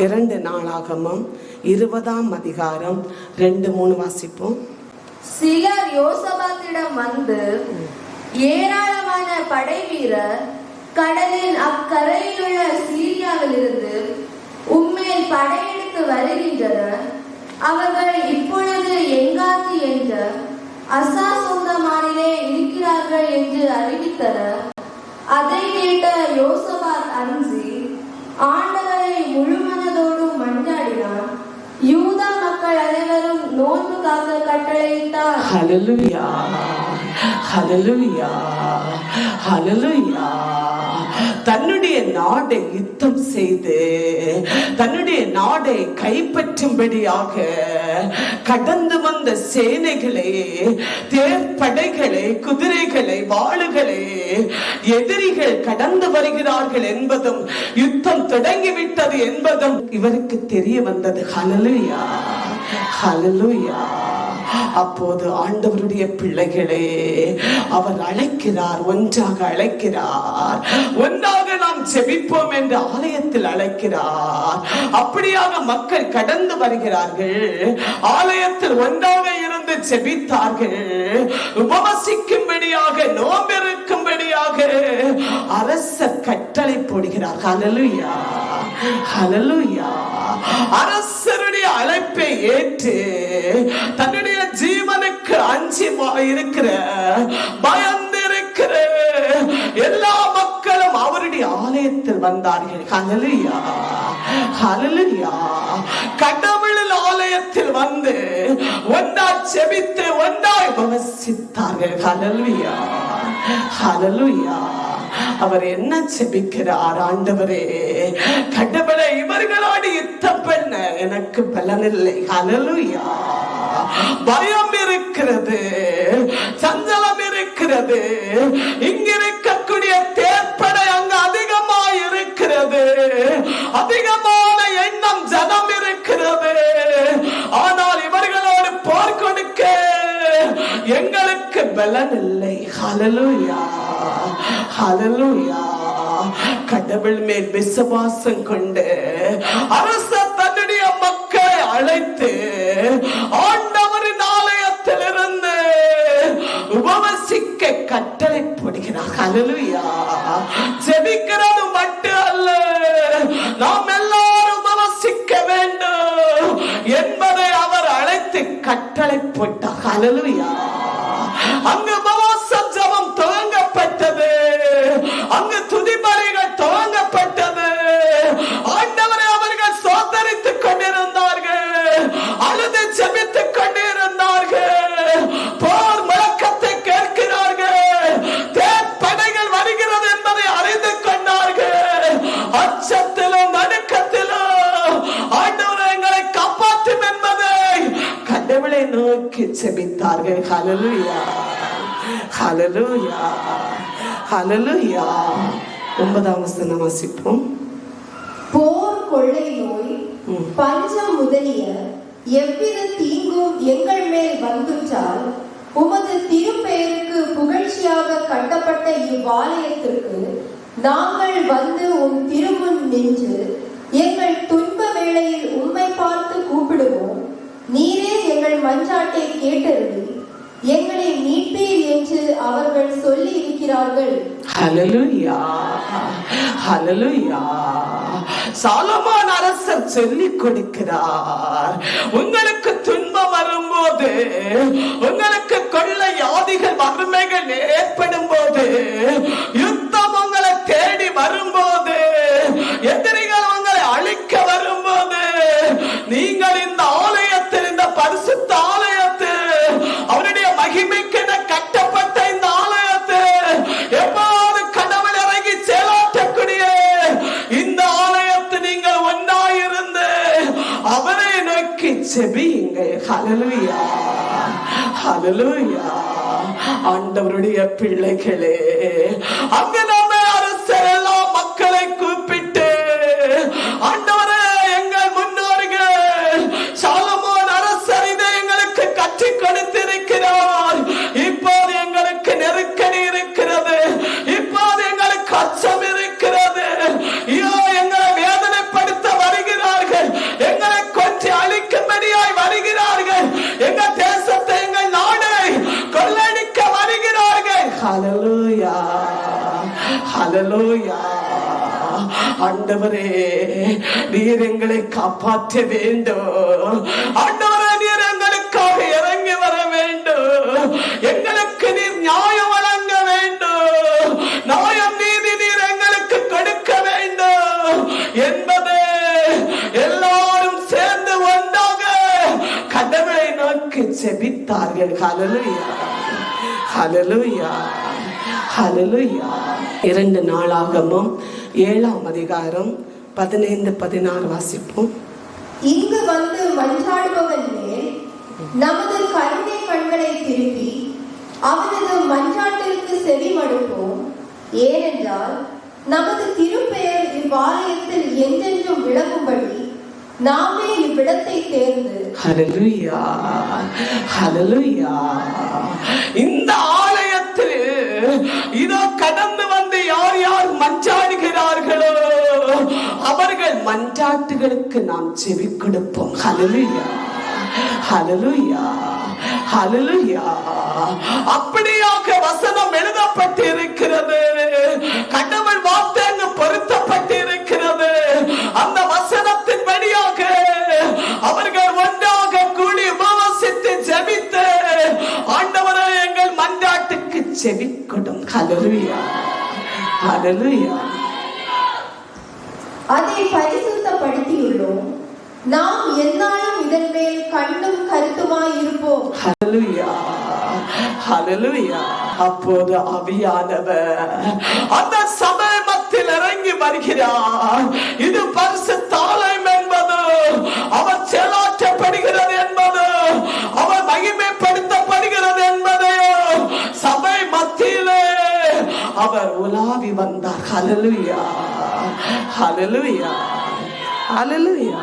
2 நாளாகமம் 20ஆம் அதிகாரம் 2-3 வாசிப்போம். சிலர் யோசபாத்திடம் வந்து, ஏராளமான படை வீரர் கடலின் அக்கரையில் உள்ள சீரியாவிலிருந்து உம்மேல் படையெடுத்து வருகின்றனர். அவர்கள் இப்பொழுது எங்காதி என்ற அசாசோந்தமானிலே இருக்கிறார்கள் என்று அறிவித்தனர். அதை கேட்ட யோசபாத் அஞ்சி ஆண்டவரை முழுமனதோடு மன்றாடினார். யூதா மக்கள் அனைவரும் நோன்பு காக்க கட்டளையிட்டார். ஹல்லேலூயா, ஹல்லேலூயா, ஹல்லேலூயா. தன்னுடைய நாடை யுத்தம் செய்து தன்னுடைய நாடை கைப்பற்றும்படியாக கடந்து வந்த சேனைகளே, தேர்ப்படைகளே, குதிரைகளை, வாளுகளே எதிரிகள் கடந்து வருகிறார்கள் என்பதும் யுத்தம் தொடங்கிவிட்டது என்பதும் இவருக்கு தெரிய வந்தது. ஹல்லேலூயா, ஹல்லேலூயா. அப்போது ஆண்டவருடைய பிள்ளைகளே, அவர் அழைக்கிறார், ஒன்றாக அழைக்கிறார். ஒன்றாக நாம் ஜெபிப்போம் என்று ஆலயத்தில் அழைக்கிறார். அப்படியாக மக்கள் கடந்து வருகிறார்கள். ஆலயத்தில் ஒன்றாக இருந்து ஜெபித்தார்கள். உபவாசிக்கும்படியாக, நோம்பிருக்கும்படியாக அரசர் கட்டளை போடுகிறார். ஹல்லேலூயா, ஹல்லேலூயா. அரசருடைய அழைப்பை ஏற்று தன்னுடைய ஜீவனுக்கு அஞ்சி இருக்கிற, பயந்திருக்கிற எல்லா மக்களும் அவருடைய ஆலயத்தில் வந்தார்கள். ஹல்லேலூயா, ஹல்லேலூயா. கடவுளின் ஆலயத்தில் வந்து ஒன்றாய் ஜெபித்து ஒன்றாய் உபவாசித்தார்கள். ஹல்லேலூயா, ஹல்லேலூயா. அவர் என்ன ஜெபிக்கிறார்? ஆண்டவரே, கடவுளே, இவர்களோடு யுத்தம் பண்ண எனக்கு பலனில்லை. ஹல்லேலூயா. பயம் இருக்கிறது, சஞ்சலம் இருக்கிறது. இங்க இருக்கக்கூடிய தேர்ப்படை அங்கு அதிகமாய் இருக்கிறது, அதிகமான எண்ணம் ஜனம் இருக்கிறது. ஆனால் இவர்களோடு போர் கொடுக்க எங்களுக்கு பலன் இல்லை. ஹல்லேலூயா, ஹல்லேலூயா. கடவுள் மேல் விசுவாசம் கொண்டு அரசர் தன்னுடைய மக்களை அழைத்து ஆண்டவரின் ஆலயத்தில் இருந்து உபவாசிக்க கட்டளை போடுகிறார். ஹல்லேலூயா. ஜெபிக்கிறது மட்டும் அல்ல, நாம் எல்லாரும் உபவாசிக்க வேண்டும் என்பதை அவர் அழைத்து கட்டளை போட்டார். ஹல்லேலூயா. அங்கு உபவாசம் ஜெபம் துவங்கப்பட்டது, அங்கு துதிபலிகள் துவங்கப்பட்டது. ஆண்டவரை அவர்கள் சோதரித்துக் கொண்டிருந்தார்கள், அழுது ஜெபித்துக் கொண்டிருந்தார்கள். போர் முழக்கத்தை கேட்கிறார்கள், தேர்ப்படைகள் வருகிறது என்பதை அறிந்து கொண்டார்கள். அச்சத்திலும் நடுக்கத்திலும் ஆண்டவரை எங்களை காப்பாற்றும் என்பதை கடவுளை நோக்கி ஜெபித்தார்கள். ஹல்லேலூயா, ஹல்லேலூயா, ஹல்லேலூயா. 9ஆம் வசனம் வாசிப்போம். போர், கொள்ளை நோய், பஞ்சம் முதலிய எவ்வித தீங்கும் எங்கள் மேல் வந்துற்றால் உமது திருப்பெயருக்கு புகழ்ச்சியாக கட்டப்பட்ட இவ்வாலயத்திற்கு நாங்கள் வந்து உம் திருமுன் நின்று எங்கள் துன்ப வேளையில் உம்மை பார்த்து கூப்பிடுவோம். நீரே எங்கள் மன்றாட்டை கேட்டருளி எங்களை மீட்பீர் என்று அவர்கள் சொல்லி இருக்கிறார்கள். ஹல்லேலூயா, ஹல்லேலூயா. சாலமோன் அரசர் சொல்லிக் கொடுக்கிறார், உங்களுக்கு துன்பம் வரும்போது, உங்களுக்கு கொள்ளை வியாதிகள், வறுமைகள் ஏற்படும் போது, யுத்தம் உங்களை தேடி வரும்போது, எதிரிகள் உங்களை அழிக்க வரும்போது, நீங்கள் இந்த ஆலயத்தில், இந்த பரிசுத்த ஆலயத்தில், அவருடைய மகிமைக்கென கட்டப்பட்ட இந்த ஆலயத்தில் எப்போது கடவுள் இறங்கி செயலாற்றக்கூடிய இந்த ஆலயத்தில் நீங்கள் ஒன்றாயிருந்து அவரை நோக்கி ஜெபியுங்கள். ஹல்லேலூயா, ஹல்லேலூயா. ஆண்டவருடைய பிள்ளைகளே, அங்கு நம்ம அரசர் எல்லா மக்களை கூப்பிட்டு, ஆண்டவரே, எங்கள் முன்னோர்கள் சாலமோன் அரசர் இதை எங்களுக்கு கற்றுக் கொடுத்திருக்கிறார். இப்போது எங்களுக்கு நெருக்கடி இருக்கிறது, இப்போது எங்களுக்கு அச்சம் இருக்கிறது. ஐயோ, எங்களை வேதனைப்படுத்த வருகிறார்கள். ஆண்டவரே, நீர் எங்களை காப்பாற்ற வேண்டும். ஆண்டவரே, நீர் எங்களுக்காக இறங்கி வர வேண்டும். எங்களுக்கு நீர் நியாயம் வழங்க வேண்டும். நியாயம் நீதி நீர் எங்களுக்கு கொடுக்க வேண்டும் என்பது எல்லாரும் சேர்ந்து ஒன்றாக கடவுளை நோக்கி ஜெபித்தார்கள். ஹல்லேலூயா, ஹல்லேலூயா, ஹல்லேலூயா. 2 நாளாகமம் 7ஆம் அதிகாரம் 15-16 வாசிப்போம். இங்கு வந்து மன்றாடுபவன் மேல் நமது கருணை கண்களை திருப்பி அவனது மன்றாட்டிற்கு செவிமடுப்போம். ஏனென்றால் நமது திருப்பெயர் இவ்வாலயத்தில் என்றென்றும் விளங்கும்படி நாமே இவ்விடத்தை தேர்ந்து ஹல்லேலூயா, ஹல்லேலூயா. இந்த ஆலயத்தில் இதோ கடந்து வந்து யார் யார் மன்றாடுகிறார்களோ அவர்கள் மன்றாட்டுகளுக்கு நாம் செவி கொடுப்போம். ஹல்லேலூயா, ஹல்லேலூயா, ஹல்லேலூயா. அப்படியாக வசனம் எழுதப்பட்டு இருக்கிறது. கடவுள் வார்த்தை அங்கு பொருத்தப்பட்டு இருக்கிறது. அந்த வசனத்தின் படியாக அவர்கள் ஒன்றாக கூடி உபவாசித்து ஜெபித்து ஆண்டவரே எங்கள் மன்றாட்டுக்கு செவி கொடும். ஹல்லேலூயா, ஹல்லேலூயா. அதை பரிசுத்தப்படுத்தியுள்ளோம். நாம் எந்நாளும் இதன் மேல் கண்ணும் கருத்துமாய் இருப்போம். ஹல்லேலூயா, ஹல்லேலூயா. அப்போது ஆவியானவர் அந்த சபை மத்தியில் இறங்கி வருகிறார். இது பரிசுத்த ஆலயம் என்பது அவர் செயலாற்றப்படுகிறது என்பது அவர் மகிமைப்படுத்தப்படுகிறது என்பது சபை மத்தியிலே அவர் உலாவி வந்தார். ஹல்லேலூயா, ஹல்லேலூயா, ஹல்லேலூயா.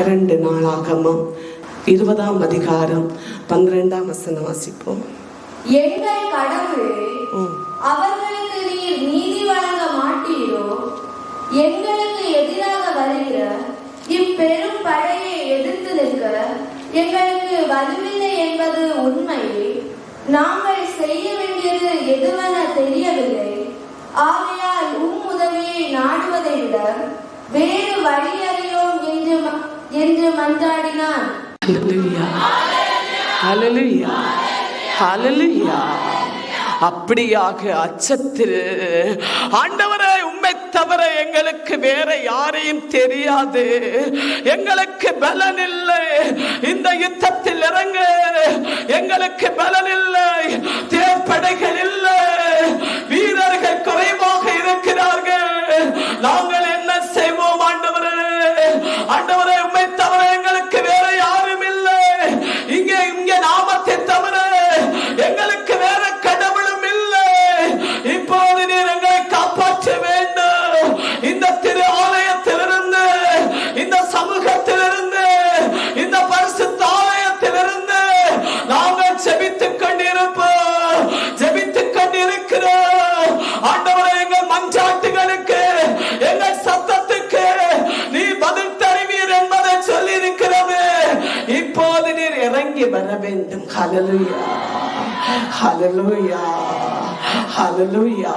2 நாளாகமம் 20ஆம் அதிகாரம் 12ஆம் வசனம் வாசிப்போம். எங்கள் கடவுளே, அவர்களுக்கு நீர் நீதி வழங்க மாட்டீரோ? எங்களுக்கு எதிராக வருகிற இப்பெரும் படையை எதிர்த்து நிற்க எங்களுக்கு வலுவில்லை என்பது உண்மையே. நாங்கள் செய்ய வேண்டியது எதுவென தெரியவில்லை. ஆகையால் உதவியை நாடுவதை விட வேறு வழி அறியோம் என்று மன்றாடினான். ஹல்லேலூயா, ஹல்லேலூயா, ஹல்லேலூயா. அப்படியாக அச்சத்தில் ஆண்டவரே உம்மை தவிர எங்களுக்கு வேற யாரையும் தெரியாது, எங்களுக்கு பலன் இல்லை, இந்த யுத்தத்தில் இறங்க எங்களுக்கு பலன் இல்லை, தேர்ப்படைகள் இல்லை, வீரர்கள் குறைவாக இருக்கிறார்கள், நாங்கள் என்ன செய்வோம் ஆண்டவரே? ஆண்டவரே உம்மை தவிர எங்களுக்கு வேற யாரும் இல்லை, இங்கே நாமத்தை தவிர எங்களுக்கு வேற கடவுளும் இல்லை. இப்போது நீர் எங்களை காப்பாற்ற வேண்டும். இந்த திரு ஆலயத்திலிருந்து, இந்த சமூகத்திலிருந்து, இந்த பரிசுத்த ஆலயத்திலிருந்து நாங்கள் ஜெபித்துக் கொண்டிருப்போம், ஜெபித்துக் கொண்டிருக்கிறோம். ஆண்டவரே, எங்கள் மன்றாட்டுகளுக்கு, எங்கள் சத்தத்துக்கு நீ பதில் தருவீர் என்பதை சொல்லி இருக்கிறது. இப்போது நீர் இறங்கி வர வேண்டும். ஹல்லேலூயா, ஹல்லேலூயா, ஹல்லேலூயா.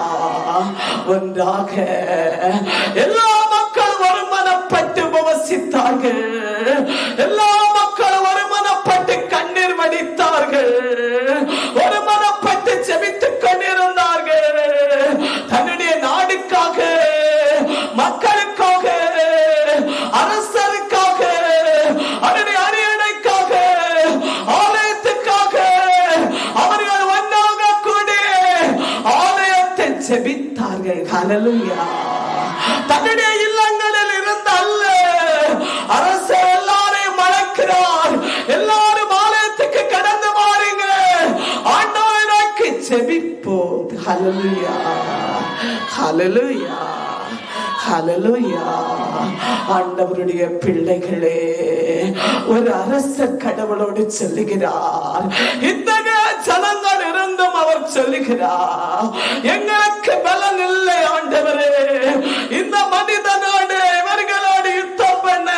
ஒன்றாக எல்லா மக்களும் ஒருமனப்பட்டு உபவசித்தார்கள். எல்லா மக்களும் ஒருமனப்பட்டு கண்ணீர் வடித்தார்கள். ஒருமனப்பட்டு ஜெபித்துக் கொண்டிருந்தார்கள். தன்னுடைய நாடுக்காக, மக்களுக்காக, அரசருக்காக, அவருடைய அரியணைக்காக, ஆலயத்துக்காக அவர்கள் ஒன்றாக கூடி ஆலயத்தை ஜெபித்தார்கள். ஹல்லேலூயா. தன்னுடைய இல்லங்களில் இருந்து அல்ல, அரசு எல்லாரையும் அழைக்கிறார். எல்லாரும் ஆலயத்துக்கு கடந்து வாருங்க, ஆண்டவரை நோக்கி ஜெபிப்போம். ஹல்லேலூயா, ஹல்லேலூயா, ஹல்லேலூயா. ஆண்டவருடைய பிள்ளைகளே, ஒரு அரசர் கடவுளோடு சொல்லுகிறார். இத்தகைய ஜனங்கள் இருந்தும் அவர் சொல்லுகிறார், எங்களுக்கு பலன் இல்லை ஆண்டவரே, இந்த மனிதனோடு இவர்களோடு யுத்தம் பண்ண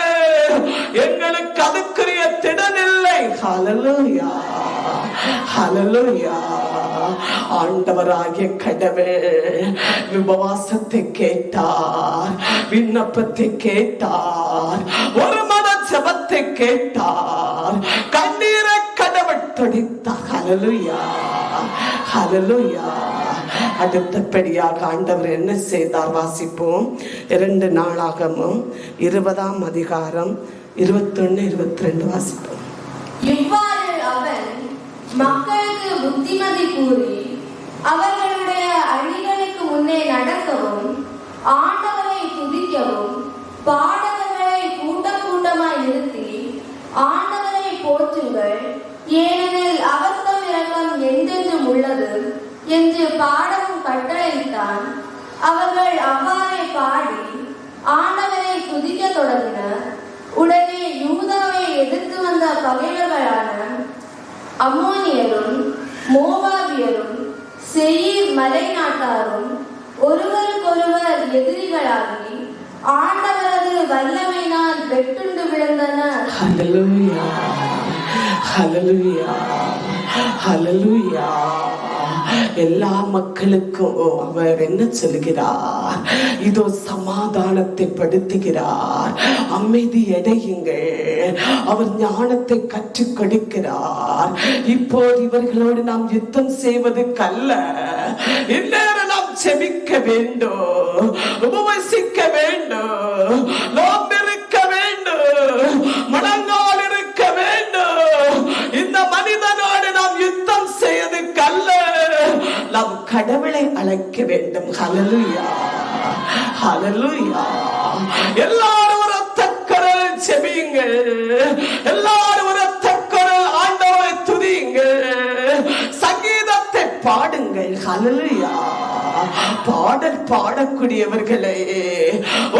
எங்களுக்கு அதுக்குரிய திடன் இல்லை. ஹல்லேலூயா, ஹல்லேலூயா. ஆண்டவராகிய கடவுள் உபவாசத்தை கேட்டார், விண்ணப்பத்தை கேட்டார், ஒரு மன ஜெபத்தை கேட்டார், கண்ணீரை கடவுள் துடைத்தார். ஹல்லேலூயா, ஹல்லேலூயா. அடுத்தபடியாக ஆண்டவர் என்ன செய்தார் வாசிப்போம். 2 நாளாகமும் 20ஆம் அதிகாரம் 21, 22 வாசிப்போம். இவ்வாறு அவன் மக்களுக்கு புத்திமதி கூறி அவர்களுடைய அணிகளுக்கு முன்னே நடக்கவும், ஆண்டவரை துதிக்கவும், பாடகர்களை கூட்டம் கூட்டமாய் நிறுத்தி ஆண்டவரை போற்றுங்கள், ஏனெனில் அவர் தம் இரக்கம் என்றென்றும் உள்ளது என்று பாடவும் கட்டளையிட்டான். அவர்கள் அவ்வாறே பாடி ஆண்டவரை துதிக்க தொடங்கினர். உடனே யூதாவை எதிர்த்து வந்த பகைவர்களான அம்மோனியரும் மோவாபியரும் சேயீர் மலை நாட்டாரும் ஒருவருக்கொருவர் எதிரிகளாகி ஆண்டவரது வல்லமையினால் வெட்டுண்டு விழுந்தனர். ஹல்லேலூயா, ஹல்லேலூயா, ஹல்லேலூயா. எல்லா மக்களுக்கும் அவர் என்ன சொல்கிறார்? இதோ சமாதானத்தை படுத்துகிறார், அமைதி அடையுங்கள். அவர் ஞானத்தை கற்றுக் கொடுக்கிறார். இப்போது இவர்களோடு நாம் யுத்தம் செய்வதற்கல்ல, இந்நேரம் நாம் செபிக்க வேண்டும், உபவசிக்க வேண்டும், நாம் இருக்க வேண்டும், முழங்கால் இருக்க வேண்டும். இந்த மனிதனோடு நாம் யுத்தம் செய்வதற்கல்ல, நாம் கடவுளை அழைக்க வேண்டும். ஹல்லேலூயா, ஹல்லேலூயா. எல்லாரும் ஒரு தக்கரல் செபியுங்கள், எல்லாரும் ஒரு தக்கரல் ஆண்டவரை துதியுங்கள், சங்கீதத்தை பாடுங்கள். ஹல்லேலூயா. பாடல் பாடக்கூடியவர்களே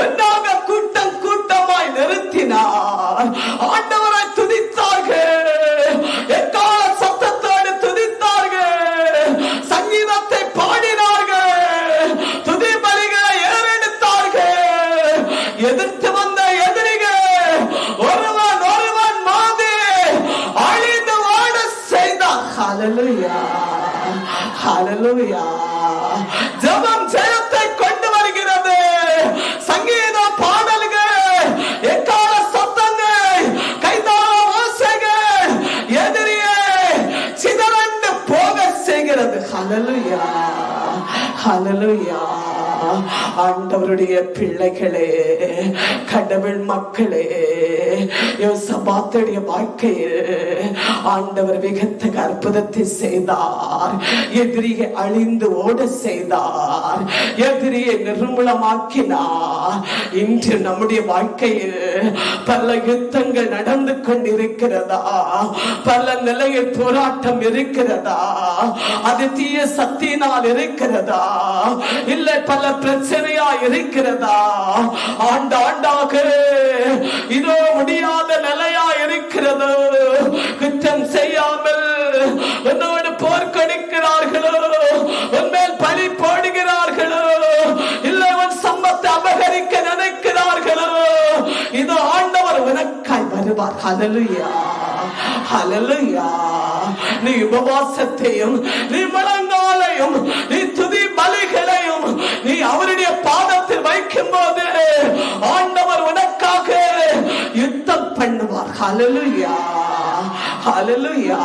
ஒன்றாக கூட்டம் கூட்டமாய் நிறுத்தினார், ஆண்டவரை துதித்தார்கள், எக்கால சத்தத்தோடு துதித்தார்கள், சங்கீதத்தை பாடினார்கள், துதி பலிகளை ஏறெடுத்தார்கள். எதிர்த்து வந்த எதிரிகள் ஒருவன் ஒருவன் மாதி அழிந்து வாட செய்தார். ஹல்லேலூயா, ஹல்லேலூயா. ஜெபம் ஜெயத்தை கொண்டு வருகிறது. சங்கீத பாடல்கள், எக்கால சத்தங்கள், கைதாள ஓசைகள் எதிரியை சிதறண்டு போக செய்கிறது. ஹல்லேலூயா, ஹல்லேலூயா. ஆண்டவருடைய பிள்ளைகளே, கடவுள் மக்களே, யோசபாத்துடைய வாழ்க்கையில் ஆண்டவர் மிகத்த அற்புதத்தை செய்தார். எதிரியை அழிந்து ஓட செய்தார், எதிரியை நிர்மூலமாக்கினார். இன்று நம்முடைய வாழ்க்கையில் பல யுத்தங்கள் நடந்து கொண்டிருக்கிறதா? பல நிலையில் போராட்டம் இருக்கிறதா? அது தீய சக்தியினால் இருக்கிறதா? இல்லை பல பிரச்சனையா இருக்கிறதா? ஆண்டாண்டாக இதோ முடியாத நிலையா இருக்கிறது. குற்றம் செய்யாமல் உன்னோடு போர்க்கொடுக்கிறார்களோ, உன்மேல் பழி போடுகிறார்களோ, இல்லை உன் சம்பத்தை அபகரிக்க நினைக்கிறார்களோ, இதோ ஆண்டவர் உனக்காய் வருவார். ஹல்லேலூயா, ஹல்லேலூயா. நீ உபவாசத்தையும், நீ முழங்காலையும், நீ துதி பலிகளையும் நீ அவருடைய பாதத்தில் வைக்கும் போது ஆண்டவர் உனக்காக யுத்தம் பண்ணுவார். ஹல்லேலூயா, ஹல்லேலூயா.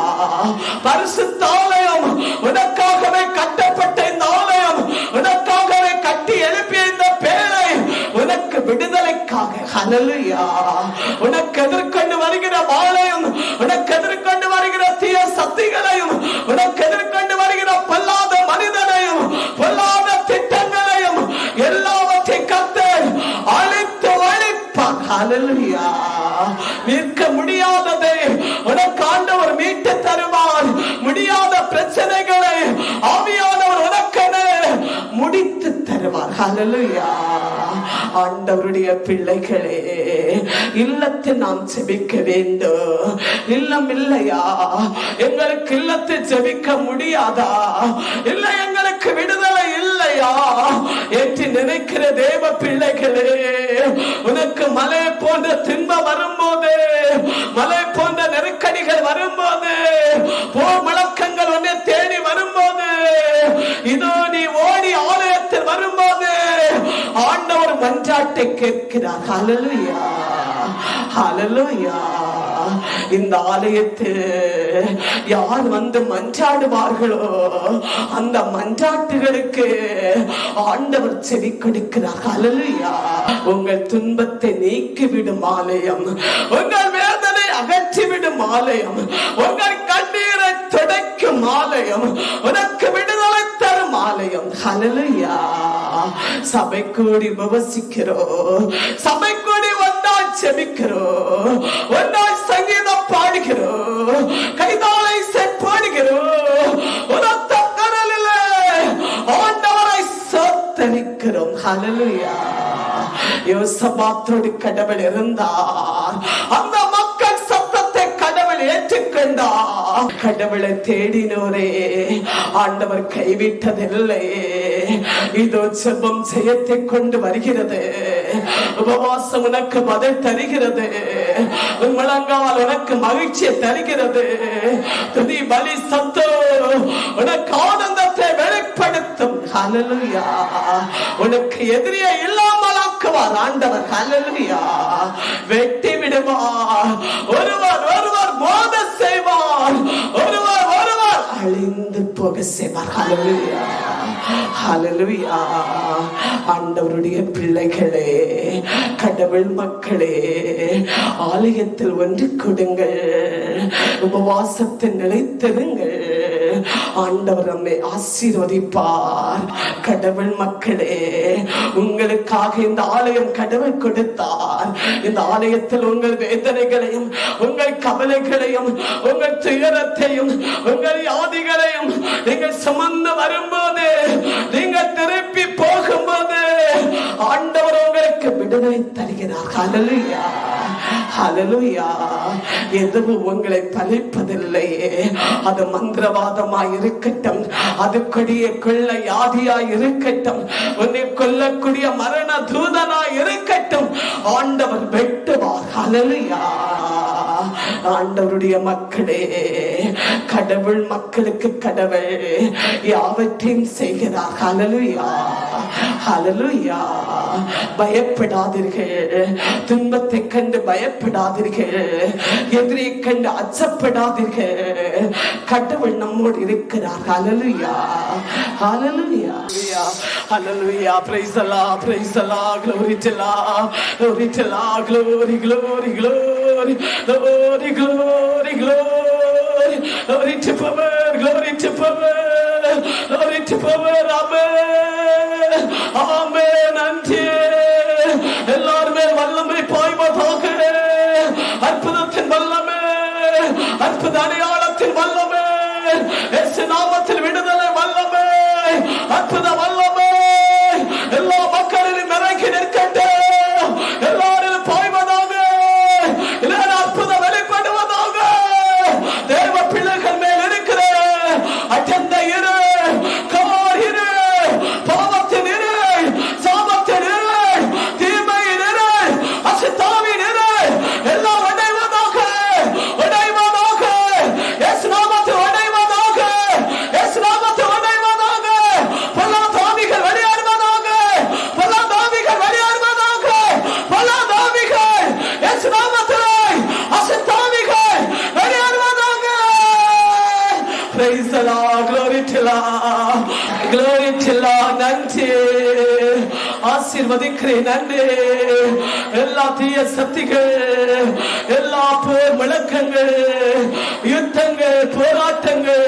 பரிசுத்த ஆலயம் உனக்காகவே கட்டப்பட்ட இந்த ஆலயம், உனக்காகவே கட்டி எழுப்பிய இந்த பேழை உனக்கு விடுதலைக்காக. ஹல்லேலூயா. உனக்கு எதிர்கொண்டு வருகிற வாளையும், உனக்கு எதிர்கொண்டு வருகிற தீய சக்திகளையும், உனக்கு எதிர்கொண்டு வருகிற பொல்லாத மனிதனையும், பொல்லாத திட்டங்களையும் எல்லாவற்றையும் கர்த்தர் அழித்து ஒழிப்பார். ஹல்லேலூயா. நிற்க முடியாததை உனக்கு ஆண்டவர் மீட்டு தருவார். முடியாத பிரச்சனைகளை ஆவியானவர் உனக்கென முடித்து தருவார். ஹல்லேலூயா. ஆண்டவருடைய பிள்ளைகளே, இல்லத்தில் நாம் செபிக்க வேண்டும். இல்லம் இல்லையா? எங்களுக்கு இல்லத்தில் செபிக்க முடியாதா? இல்லை எங்களுக்கு விடுதலை இல்லையா என்று நினைக்கிற தேவ பிள்ளைகளே, உனக்கு மலை போன்ற துன்பம் வரும்போது, மலை போன்ற நெருக்கடிகள் வரும்போது, போர் முழக்க மன்றாட்டை கேட்கிறார். ஹல்லேலூயா, ஹல்லேலூயா. இந்த ஆலயத்தில் யார் வந்து மன்றாடுவார்களோ அந்த மன்றாட்டுகளுக்கு ஆண்டவர் செவி கொடுக்கிறார். ஹல்லேலூயா. உங்கள் துன்பத்தை நீக்கிவிடும் ஆலயம், உங்கள் வேதனை அகற்றிவிடும் ஆலயம், உங்கள் கண்ணீரை துடைக்கும் ஆலயம், உனக்கு விடுதலை தரும் ஆலயம். ஹல்லேலூயா. சபை கூடி உபவசிக்கிறோம், சபை கூடி ஒன்றாய் செபிக்கிறோம், ஒன்றாய் சங்கீதம் பாடுகிறோம், கைதாளை பாடுகிறோம், உரத்த கடலிலே ஆண்டவரை சோத்தரிக்கிறோம். ஹல்லேலூயா. யோசபாத்தோடு கடவுள் இருந்தார், அந்த மக்கள் சத்தத்தை கடவுள் ஏற்றுக்கொண்டார். கடவுளை தேடினோரே ஆண்டவர் கைவிட்டதில்லை. இதோ செபம் ஜெயத்தை கொண்டு வருகிறது, உபவாசம் உனக்கு பதில் தருகிறது, முழங்கால் உனக்கு மகிழ்ச்சியை தருகிறது, துதி பலி சத்தம் உனக்கு ஆனந்தத்தை வெளிப்படுத்தும். ஹல்லேலூயா. உனக்கு எதிரியை இல்லாமல் ஆக்குவார் ஆண்டவர். ஹல்லேலூயா. வெட்டி விடுவார், ஒருவர் ஒருவர் மோத செய்வார், ஒருவர் ஒருவர் அழிந்து போக செய்வார். ஹல்லேலூயா, ஹல்லேலூயா. ஆண்டவருடைய பிள்ளைகளே, கடவுள் மக்களே, ஆலயத்தில் ஒன்று கொடுங்கள், உபவாசத்தில் நிலைத்திருங்கள், ஆண்டவர் நம்மை ஆசீர்வதிப்பார். கடவுள் மக்களே, உங்களுக்காக இந்த ஆலயம் கடவுள் கொடுத்தார். இந்த ஆலயத்தில் உங்கள் வேதனைகளையும் உங்கள் கவலைகளையும் உங்கள் துயரத்தையும் உங்கள் வியாதிகளையும் நீங்கள் சுமந்து வரும்போது, நீங்கள் திருப்பி போகும்போது ஆண்டவர் உங்களுக்கு விடுதலை தருகிறார். ஹல்லேலூயா, ஹல்லேலூயா. எதுவும் உங்களை பலிப்பதில்லையே, அது மந்திரவாதமாய் இருக்கட்டும், அது கொடிய கொள்ள யாதியாய் இருக்கட்டும், உன்னை கொல்லக்கூடிய மரண தூதனாய் இருக்கட்டும், ஆண்டவர் வெட்டுவார். ஹல்லேலூயா. ஆண்டவருடைய மக்களே, கடவுள் மக்களுக்கு கடவுள் யாவற்றையும் செய்கிறார். ஹல்லேலூயா, ஹல்லேலூயா. பயப்படாதீர்கள், துன்பத்தை கண்டு பயப்படாதீர்கள், எதிரியை கண்டு அச்சப்படாதீர்கள். கடவுள் நம்மோடு இருக்கிறார். ஹல்லேலூயா, ஹல்லேலூயா, ஹல்லேலூயா. Praise the Lord, praise the Lord, glory to Lord, glory to Lord, glory, glory, glory, glory, glory, glory, glory to power, glory to power, glory to power. Amen, amen. நன்றி. எல்லாருமே வல்லமை பாய்வதாக. அற்புதத்தின் வல்லமை, அற்புத அடையாளத்தின் வல்லமை, இயேசு நாமத்தில் விடுதலை வல்லமை, அற்புத வல்லமை எல்லா மக்களிலும் இறங்கி நிற்கட்டும். எல்லாரிலும் பாய்வதாக, அற்புதம் வெளிப்படுவதாக. தேவ பிள்ளைகள் மேல் இருக்கிற அஜந்த இரு, கவர் இரு, பாவத்தின் இரு, சாபத்தின் இரு, தீமையின் இரு, அசுத்தாவின் இரு, எல்லாம் உடைவதாக, உடைவதாக, இயேசு நாமத்தில் உடைவதாக, இயேசு நாமத்தில் உடைவதாக. பொல்லாத ஆவிகள் வெளியேறுவதாக, பொல்லாத ஆவிகள் வெளியேறுவதாக, பொல்லாத ஆவிகள் இயேசு நாமத்தில், அசுத்தாவிகள் வெளியேறுவதாக. Praise the Lord, glory to Lord, glory to Lord. நன்றி. ஆசீர்வதிக்கிறேன். நன்றி. எல்லா தீய சக்திகள், எல்லா போர் முழக்கங்கள், யுத்தங்கள், போராட்டங்கள்,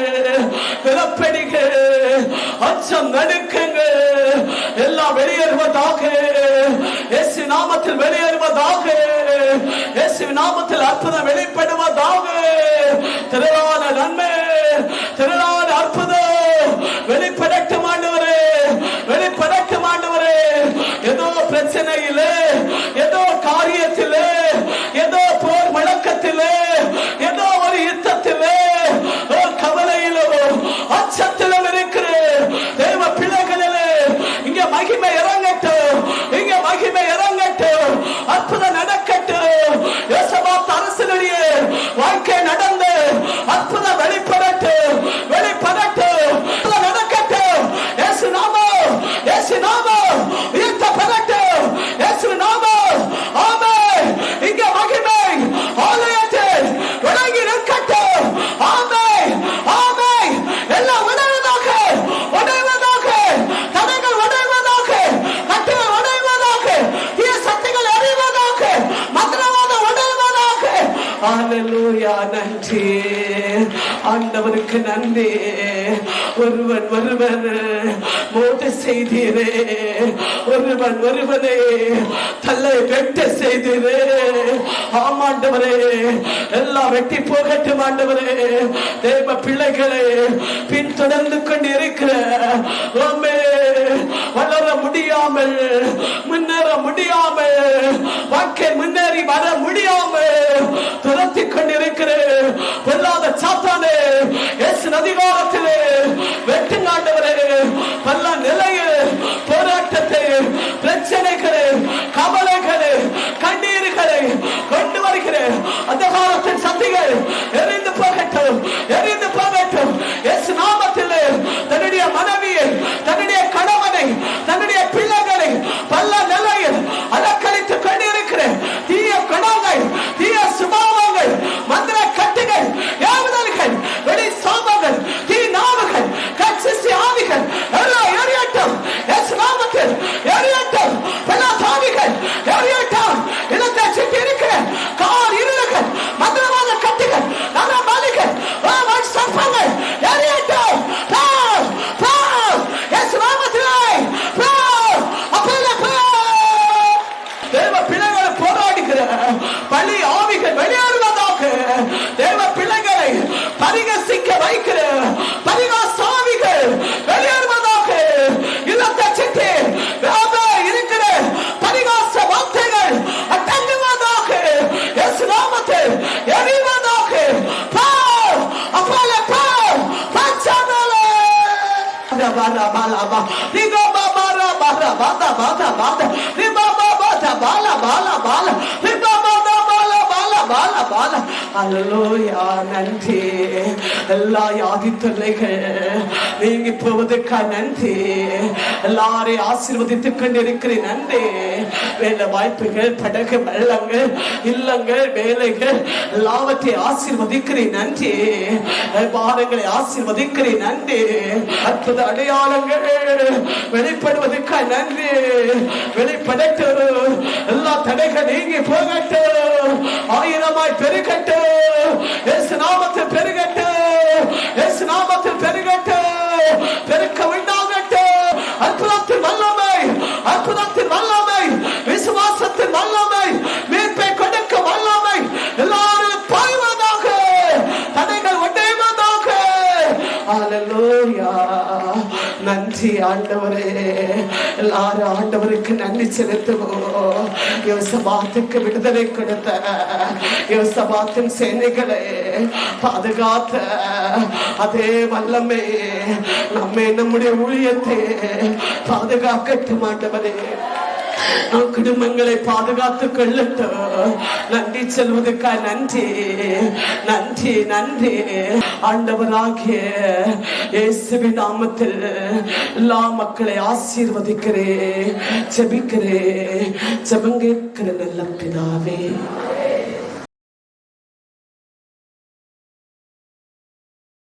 பிறப்படிகள், அச்சம், நடுக்கங்கள் எல்லாம் வெளியேறுவதாக. இயேசு நாமத்தில் வெளியேறுவதாக. இயேசு நாமத்தில் அற்புதம் வெளிப்படுவதாக. திரளான நன்மை, திரளான அற்புதம் வெளிப்படட்டும் ஆண்டவரே, வெளிப்படட்டும் ஆண்டவரே. ஏதோ பிரச்சனையிலே, ஏதோ காரியத்திலே, ஏதோ போர் முழக்கத்திலே, ஏதோ ஒரு யுத்தத்திலே, கவலையிலோ அச்சத்திலும் இருக்கிற தேவ பிள்ளைகளிலே இங்க மகிமை இறங்கட்டும், இங்க மகிமை இறங்கட்டும், அற்புதம் நடக்கட்டும். யோசபாத் அரசனுடைய வாழ்க்கை நடந்து நன்றி ஆண்டவருக்கு நன்றி. ஒருவன் மோத செய்தீரே, ஒருவனை தலை வெட்ட செய்தீரே. ஆமாண்டவரே, எல்லாம் வெட்டி போகட்டும் ஆண்டவரே. தேவ பிள்ளைகளை பின்தொடர்ந்து கொண்டிருக்கிற வளர முடியாமல், முன்னேற முடியாமல், வாழ்க்கை முன்னேறி வர முடியாமல் துரத்தி கொண்டிருக்கிற பொல்லாத சாத்தானே, இயேசு அதிகாரத்திலே வெட்டுங்காண்டவரே. பல நிலையில் போராட்டத்தை, பிரச்சனைகளை, கவலைகளை, கண்ணீர்களை கொண்டு வருகிற அதிகாரத்தின் சக்திகள் எரிந்து போகட்டும், எரிந்து போகட்டும். இயேசு நாமத்திலே தன்னுடைய மனைவியை, தன்னுடைய கணவனை, தன்னுடைய பிள்ளைகளை பல நிலையில் அலக்களித்துக் கொண்டிருக்கிற தீய குணங்கள், தீய சுபாவங்கள், மந்திர கட்டுகள், ஏவுதல்கள், வெடி சாபங்கள், தீ நாவுகள், கட்சி ஆவிகள் எல்லாம் எரியட்டும். இயேசு நாமத்தில் எரியட்டும். பல சாவிகள் எரியட்டும். இடத்தை சுற்றி இருக்கிற கார் இருளுகள், மந்திரவாத கட்டுகள், நரமாலிகள், சர்ப்பங்கள் எரியட்டும். இயேசு நாமத்திலே தேவ பிள்ளைகளை போராடுகிற பலி ஆவிகள் வெளியேறுவதாக. தேவ பிள்ளைகளை பரிகசிக்க வைக்கிற பரிகாச ஆவிகள் வெளியேறுவதாக. இல்லத்தை சுற்றி இருக்கிற பரிகாச வார்த்தைகள் அடங்குவதாக. இயேசு நாமத்தில் எரிவதாக. நன்றி. எல்லா யாதி தொல்லைகள் நீங்கி போவதற்காக நன்றி. எல்லாரையும் ஆசீர்வதித்துக் கொண்டிருக்கிறேன். நன்றி. வேலை வாய்ப்புகள், படகு, வெள்ளங்கள், இல்லங்கள், வேலைகள் எல்லாவற்றை ஆசீர்வதிக்கிறேன். நன்றி. பாரங்களை ஆசீர்வதிக்கிறேன். நன்றி. அற்புத அடையாளங்கள் வெளிப்படுவதற்காக நன்றி. வெளிப்படட்டும். எல்லா தடைகள் நீங்கி போகட்டும். ஆயிரமாய் பெருகட்டும். இயேசு நாமத்தில் பெருகட்டும். இயேசு நாமத்தில் பெருகட்டும். பெருக்க உண்டாகட்டும். அற்புதத்தின் வல்லமை, அற்புதத்தின் வல்லமை, விசுவாசத்தின் வல்லமை, மீட்பை கொடுக்க வல்லமை எல்லாரும் பாய்வதாக. தடைகள் உடைவதாக. ஹல்லேலூயா. நன்றி ஆண்டவரே. எல்லாரும் ஆண்டவருக்கு நன்றி செலுத்துவோம். யோசபாத்துக்கு விடுதலை கொடுத்த, யோசபாத்தின் சேனைகளை பாதுகாத்த அதே வல்லமை நம்மை, நம்முடைய ஊழியத்தை பாதுகாக்கட்டும் ஆண்டவரே. குடும்பங்களை பாதுகாத்துக் கொள்ளட்டும். நன்றி செல்வதற்காக நன்றி, நன்றி, நன்றி. ஆண்டவராகிய இயேசுவின் நாமத்தில் எல்லா மக்களை ஆசீர்வதிக்கிறேன், ஜெபிக்கிறேன். ஜெபம் கேட்கிற நல்ல பிதாவே.